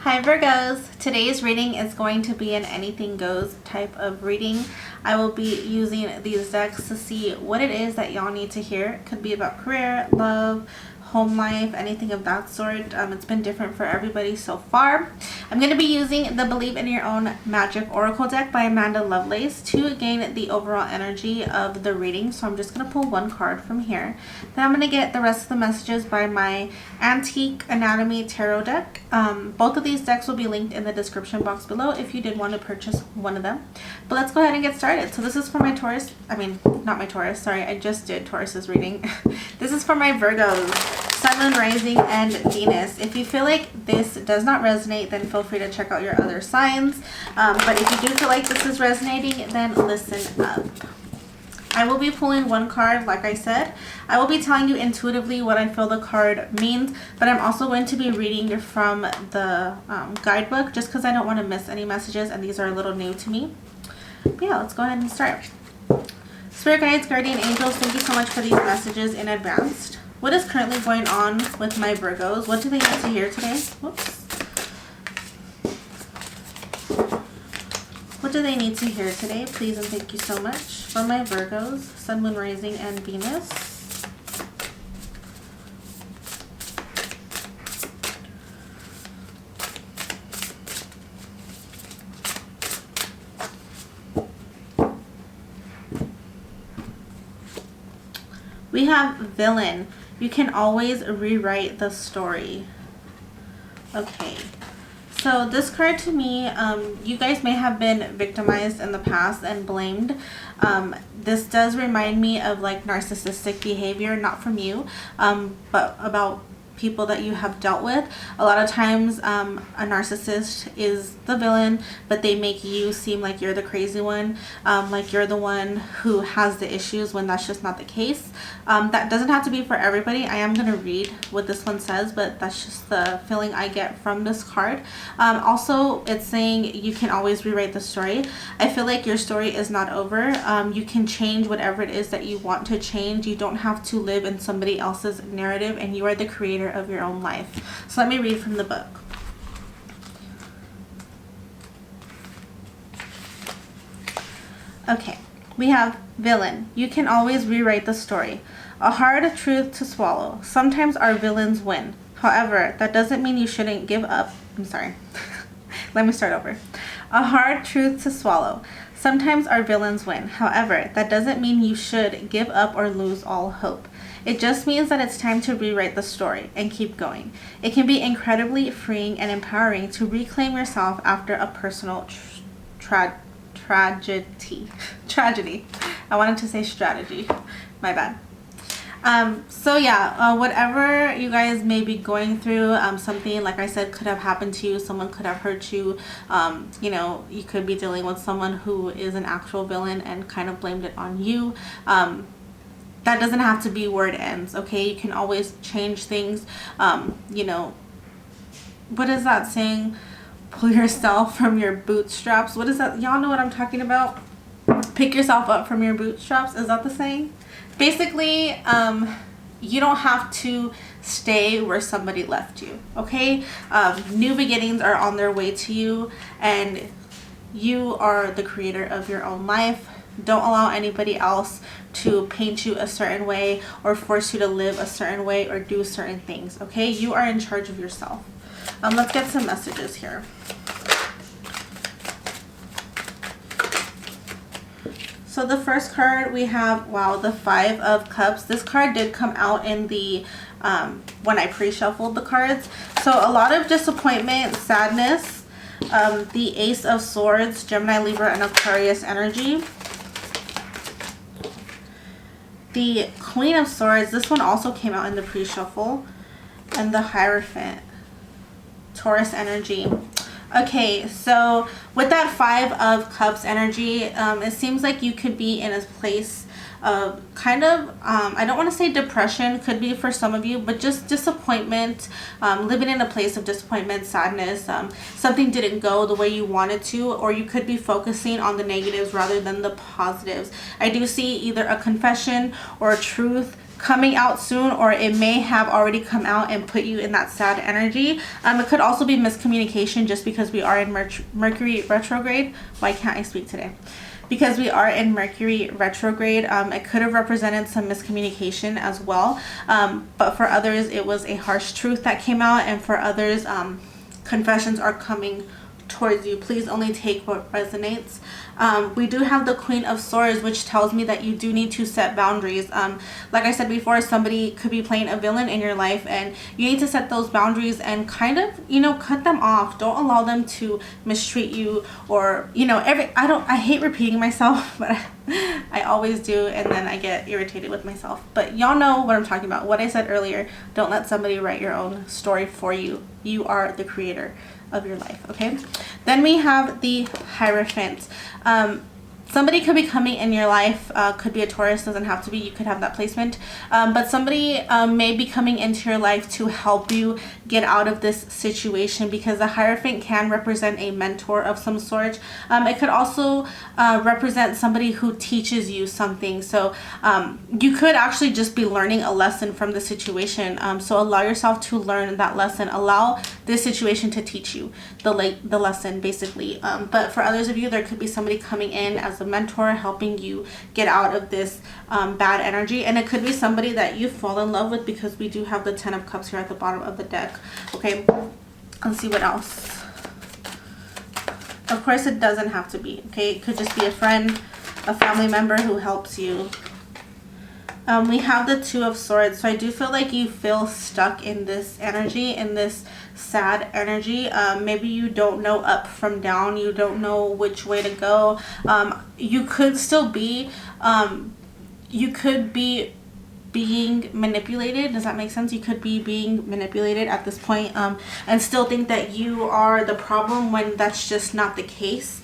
Hi Virgos, today's reading is going to be an anything goes type of reading. I will be using these decks to see what it is that y'all need to hear. It could be about career, love, home life, anything of that sort. It's been different for everybody so far. I'm going to be using the Believe in Your Own Magic Oracle deck by Amanda Lovelace to gain the overall energy of the reading. So I'm just going to pull one card from here. Then I'm going to get the rest of the messages by my Antique Anatomy Tarot deck. Both of these decks will be linked in the description box below if you did want to purchase one of them. But let's go ahead and get started. So this is for my Taurus, not my Taurus, sorry, I just did Taurus's reading. This is for my Virgos. Sun, Moon, Rising, and Venus. If you feel like this does not resonate, then feel free to check out your other signs. But if you do feel like this is resonating, then listen up. I will be pulling one card, like I said. I will be telling you intuitively what I feel the card means, but I'm also going to be reading from the guidebook just because I don't want to miss any messages, and these are a little new to me. But yeah, let's go ahead and start. Spirit guides, guardian angels, thank you so much for these messages in advance. What is currently going on with my Virgos? What do they need to hear today? Whoops. What do they need to hear today? Please and thank you so much. For my Virgos, Sun, Moon, Rising, and Venus. We have Villain. You can always rewrite the story. Okay. So this card to me, you guys may have been victimized in the past and blamed. This does remind me of like narcissistic behavior, not from you, but about people that you have dealt with. A lot of times a narcissist is the villain, but they make you seem like you're the crazy one, like you're the one who has the issues, when that's just not the case. That doesn't have to be for everybody. I am going to read what this one says, but that's just the feeling I get from this card. Also, it's saying you can always rewrite the story. I feel like your story is not over. You can change whatever it is that you want to change. You don't have to live in somebody else's narrative, and you are the creator of your own life. So let me read from the book. Okay, we have Villain. You can always rewrite the story. A hard truth to swallow. Sometimes our villains win. However, that doesn't mean you shouldn't give up. I'm sorry. Let me start over. A hard truth to swallow. Sometimes our villains win. However, that doesn't mean you should give up or lose all hope. It just means that it's time to rewrite the story and keep going. It can be incredibly freeing and empowering to reclaim yourself after a personal tragedy. I wanted to say strategy. My bad. So yeah, whatever you guys may be going through, something, like I said, could have happened to you. Someone could have hurt you. You know, you could be dealing with someone who is an actual villain and kind of blamed it on you. That doesn't have to be where it ends, okay? You can always change things. You know, what is that saying? Pull yourself from your bootstraps. What is that? Y'all know what I'm talking about? Pick yourself up from your bootstraps. Is that the saying? Basically, you don't have to stay where somebody left you, okay? New beginnings are on their way to you, and you are the creator of your own life. Don't allow anybody else to paint you a certain way or force you to live a certain way or do certain things, okay? You are in charge of yourself. Let's get some messages here. So the first card we have, wow, the Five of Cups. This card did come out in the, when I pre-shuffled the cards. So a lot of disappointment, sadness, the Ace of Swords, Gemini, Libra, and Aquarius energy. The Queen of Swords, this one also came out in the pre-shuffle. And the Hierophant, Taurus energy. Okay, so with that Five of Cups energy, it seems like you could be in a place of kind of, I don't want to say depression, could be for some of you, but just disappointment, living in a place of disappointment, sadness, something didn't go the way you wanted to, or you could be focusing on the negatives rather than the positives. I do see either a confession or a truth coming out soon, or it may have already come out and put you in that sad energy. It could also be miscommunication, just because we are in Mercury retrograde. Why can't I speak today? Because we are in Mercury retrograde, it could have represented some miscommunication as well. But for others, it was a harsh truth that came out, and for others, confessions are coming towards you. Please only take what resonates. We do have the Queen of Swords, which tells me that you do need to set boundaries. Like I said before, somebody could be playing a villain in your life, and you need to set those boundaries and kind of, you know, cut them off. Don't allow them to mistreat you, or, you know, I hate repeating myself, but I always do, and then I get irritated with myself. But y'all know what I'm talking about. What I said earlier, don't let somebody write your own story for you. You are the creator of your life. Okay, then we have the Hierophant. Somebody could be coming in your life, could be a Taurus, doesn't have to be, you could have that placement, but somebody may be coming into your life to help you get out of this situation, because the Hierophant can represent a mentor of some sort. It could also represent somebody who teaches you something. So you could actually just be learning a lesson from the situation. So allow yourself to learn that lesson. Allow this situation to teach you the lesson, basically. But for others of you, there could be somebody coming in as a mentor, helping you get out of this bad energy. And it could be somebody that you fall in love with, because we do have the 10 of Cups here at the bottom of the deck. Okay, let's see what else. Of course, it doesn't have to be. Okay, it could just be a friend, a family member who helps you. We have the Two of Swords. So I do feel like you feel stuck in this energy, in this sad energy. Maybe you don't know up from down. You don't know which way to go. You could still be, you could be being manipulated. Does that make sense? You could be being manipulated at this point, and still think that you are the problem, when that's just not the case.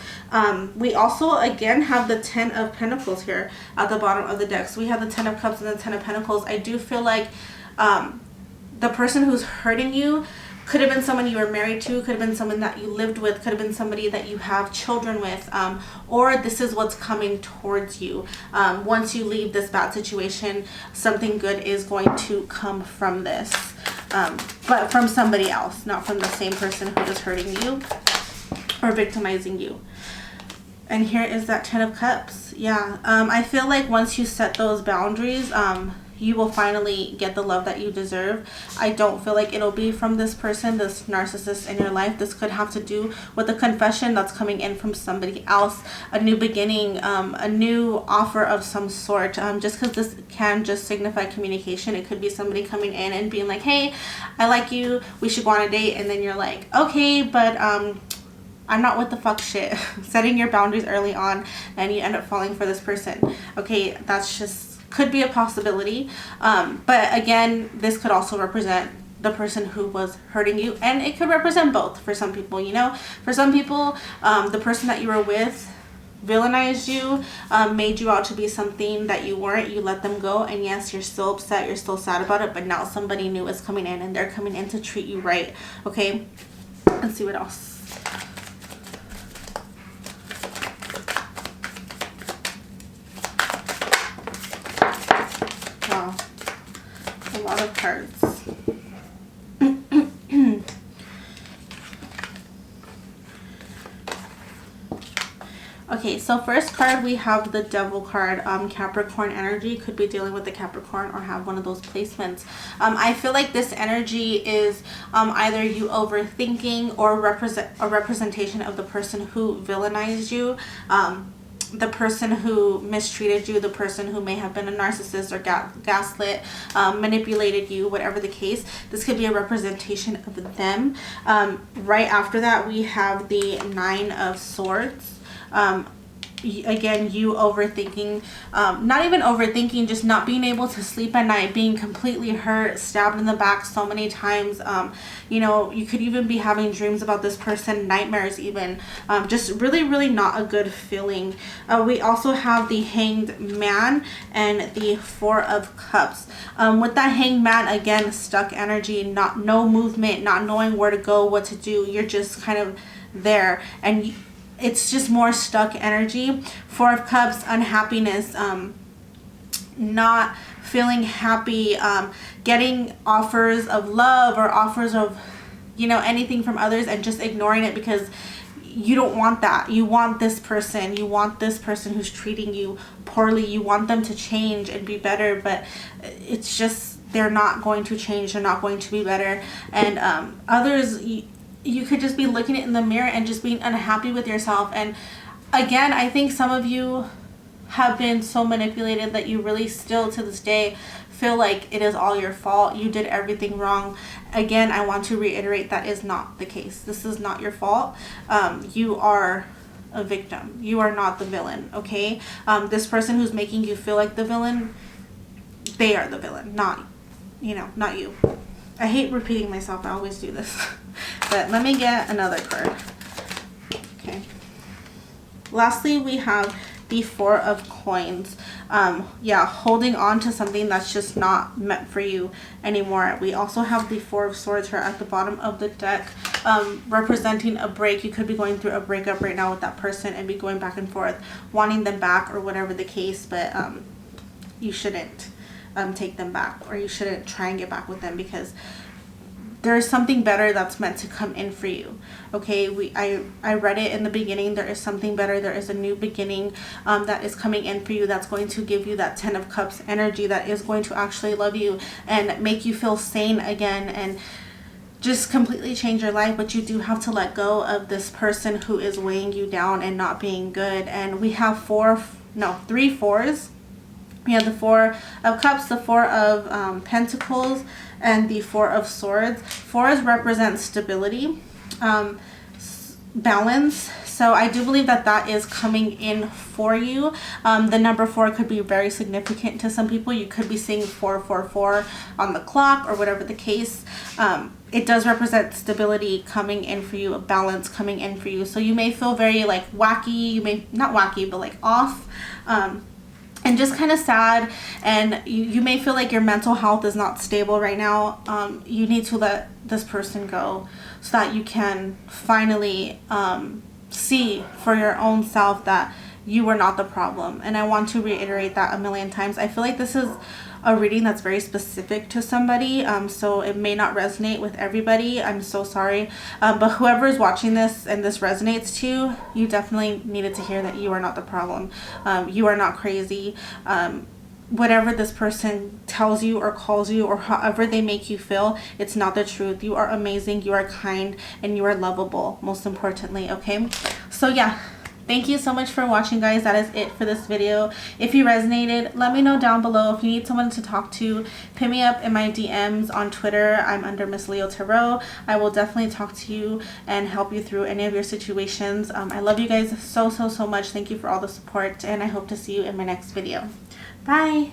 We also again have the 10 of Pentacles here at the bottom of the deck. So we have the 10 of Cups and the 10 of Pentacles. I do feel like the person who's hurting you could have been someone you were married to, could have been someone that you lived with, could have been somebody that you have children with, or this is what's coming towards you. Once you leave this bad situation, something good is going to come from this, but from somebody else, not from the same person who is hurting you or victimizing you. And here is that 10 of Cups. Yeah, I feel like once you set those boundaries, you will finally get the love that you deserve. I don't feel like it'll be from this person, this narcissist in your life. This could have to do with a confession that's coming in from somebody else, a new beginning, a new offer of some sort. Just because this can just signify communication, it could be somebody coming in and being like, hey, I like you, we should go on a date. And then you're like, okay, but I'm not with the fuck shit. Setting your boundaries early on, and you end up falling for this person. Okay, that's just could be a possibility. But again, this could also represent the person who was hurting you, and it could represent both for some people. You know, for some people, the person that you were with villainized you, made you out to be something that you weren't. You let them go, and yes, you're still upset, you're still sad about it, but now somebody new is coming in, and they're coming in to treat you right. Okay, let's see what else. Wow, a lot of cards. Okay, so first card, we have the Devil card. Capricorn energy, could be dealing with the Capricorn or have one of those placements. I feel like this energy is either you overthinking or a representation of the person who villainized you, the person who mistreated you, the person who may have been a narcissist or gaslit, manipulated you, whatever the case. This could be a representation of them. Right after that, we have the Nine of Swords. Again, you overthinking, not even overthinking, just not being able to sleep at night, being completely hurt, stabbed in the back so many times. You know, you could even be having dreams about this person, nightmares even. Just really, really not a good feeling. We also have the Hanged Man and the Four of Cups. With that Hanged Man, again, stuck energy, no movement, not knowing where to go, what to do. You're just kind of there, and it's just more stuck energy. Four of Cups, unhappiness, not feeling happy, getting offers of love or offers of, you know, anything from others and just ignoring it because you don't want that. You want this person. You want this person who's treating you poorly. You want them to change and be better, but it's just, they're not going to change. They're not going to be better. And others, you could just be looking in the mirror and just being unhappy with yourself. And again, I think some of you have been so manipulated that you really still to this day feel like it is all your fault. You did everything wrong. Again, I want to reiterate that is not the case. This is not your fault. You are a victim. You are not the villain, okay? This person who's making you feel like the villain, they are the villain, not, you know, not you. I hate repeating myself. I always do this. But let me get another card. Okay. Lastly, we have the Four of Coins. Yeah, holding on to something that's just not meant for you anymore. We also have the Four of Swords here at the bottom of the deck, representing a break. You could be going through a breakup right now with that person and be going back and forth, wanting them back or whatever the case, but you shouldn't take them back, or you shouldn't try and get back with them, because there's something better that's meant to come in for you. Okay, I read it in the beginning. There is something better. There is a new beginning that is coming in for you, that's going to give you that 10 of Cups energy, that is going to actually love you and make you feel sane again and just completely change your life. But you do have to let go of this person who is weighing you down and not being good. And we have three fours. We have the Four of Cups, the Four of Pentacles, and the Four of Swords. Fours represent stability, balance. So I do believe that that is coming in for you. The number 4 could be very significant to some people. You could be seeing 444 on the clock or whatever the case. It does represent stability coming in for you, a balance coming in for you. So you may feel very like wacky, you may not wacky, but like off. And just kind of sad, and you may feel like your mental health is not stable right now. You need to let this person go so that you can finally see for your own self that you were not the problem. And I want to reiterate that a million times. I feel like this is a reading that's very specific to somebody, so it may not resonate with everybody. I'm so sorry, but whoever is watching this and this resonates to you, you definitely needed to hear that you are not the problem. You are not crazy. Whatever this person tells you or calls you or however they make you feel, it's not the truth. You are amazing, you are kind, and you are lovable, most importantly. Okay, so yeah, thank you so much for watching, guys. That is it for this video. If you resonated, let me know down below. If you need someone to talk to, hit me up in my DMs on Twitter. I'm under Miss Leo Tarot. I will definitely talk to you and help you through any of your situations. I love you guys so much. Thank you for all the support, and I hope to see you in my next video. Bye.